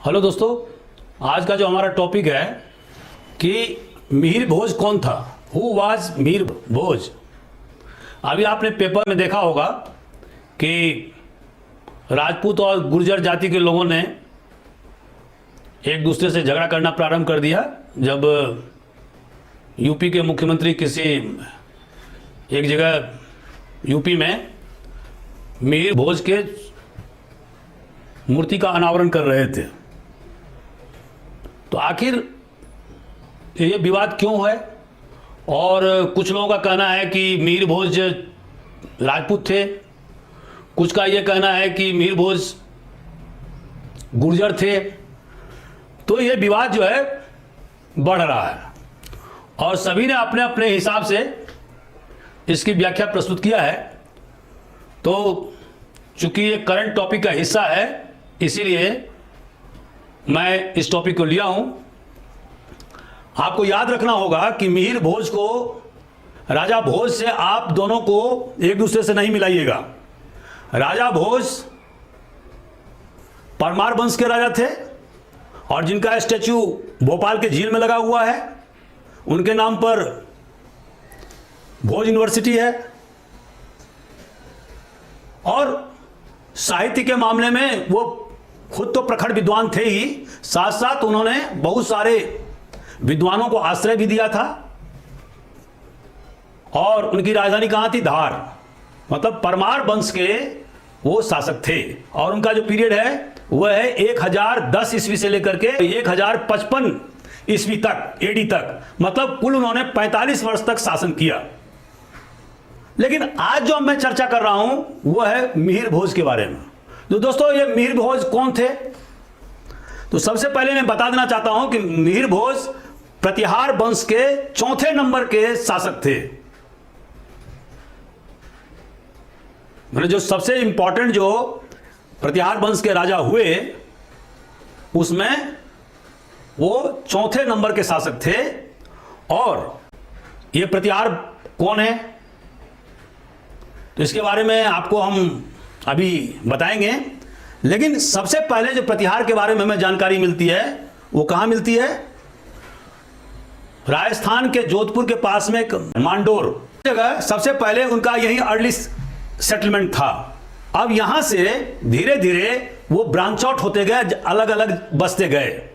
Hello दोस्तों, आज का जो हमारा टॉपिक है कि मिहिर भोज कौन था। हु वाज मिहिर भोज। अभी आपने पेपर में देखा होगा कि राजपूत और गुर्जर जाति के लोगों ने एक दूसरे से झगड़ा करना प्रारंभ कर दिया जब यूपी के मुख्यमंत्री किसी एक जगह यूपी में मिहिर भोज के मूर्ति का अनावरण कर रहे थे। तो आखिर ये विवाद क्यों है? और कुछ लोगों का कहना है कि मिहिर भोज राजपूत थे, कुछ का ये कहना है कि मिहिर भोज गुर्जर थे। तो ये विवाद जो है बढ़ रहा है और सभी ने अपने अपने हिसाब से इसकी व्याख्या प्रस्तुत किया है। तो चूंकि ये करंट टॉपिक का हिस्सा है, इसीलिए मैं इस टॉपिक को लिया हूं। आपको याद रखना होगा कि मिहिर भोज को राजा भोज से आप दोनों को एक दूसरे से नहीं मिलाइएगा। राजा भोज परमार वंश के राजा थे और जिनका स्टैच्यू भोपाल के झील में लगा हुआ है। उनके नाम पर भोज यूनिवर्सिटी है और साहित्य के मामले में वो खुद तो प्रखर विद्वान थे ही, साथ साथ उन्होंने बहुत सारे विद्वानों को आश्रय भी दिया था। और उनकी राजधानी कहां थी? धार। मतलब परमार वंश के वो शासक थे और उनका जो पीरियड है वह है 1010 ईस्वी से लेकर के 1055 ईस्वी तक, एडी तक। मतलब कुल उन्होंने 45 वर्ष तक शासन किया। लेकिन आज जो मैं चर्चा कर रहा हूं वह है मिहिर भोज के बारे में। तो दोस्तों, ये मिहिर भोज कौन थे? तो सबसे पहले मैं बता देना चाहता हूं कि मिहिर भोज प्रतिहार वंश के चौथे नंबर के शासक थे। मतलब जो सबसे इंपॉर्टेंट जो प्रतिहार वंश के राजा हुए उसमें वो चौथे नंबर के शासक थे। और ये प्रतिहार कौन है तो इसके बारे में आपको हम अभी बताएंगे। लेकिन सबसे पहले जो प्रतिहार के बारे में हमें जानकारी मिलती है वो कहां मिलती है? राजस्थान के जोधपुर के पास में एक मांडोर जगह सबसे पहले उनका यही अर्ली सेटलमेंट था। अब यहां से धीरे धीरे वो ब्रांच आउट होते गए, अलग अलग बसते गए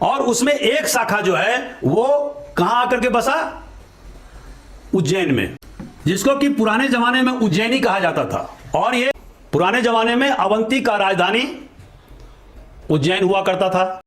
और उसमें एक शाखा जो है वो कहां आकर के बसा? उज्जैन में, जिसको कि पुराने जमाने में उज्जैनी कहा जाता था। और ये पुराने जमाने में अवंती का राजधानी उज्जैन हुआ करता था।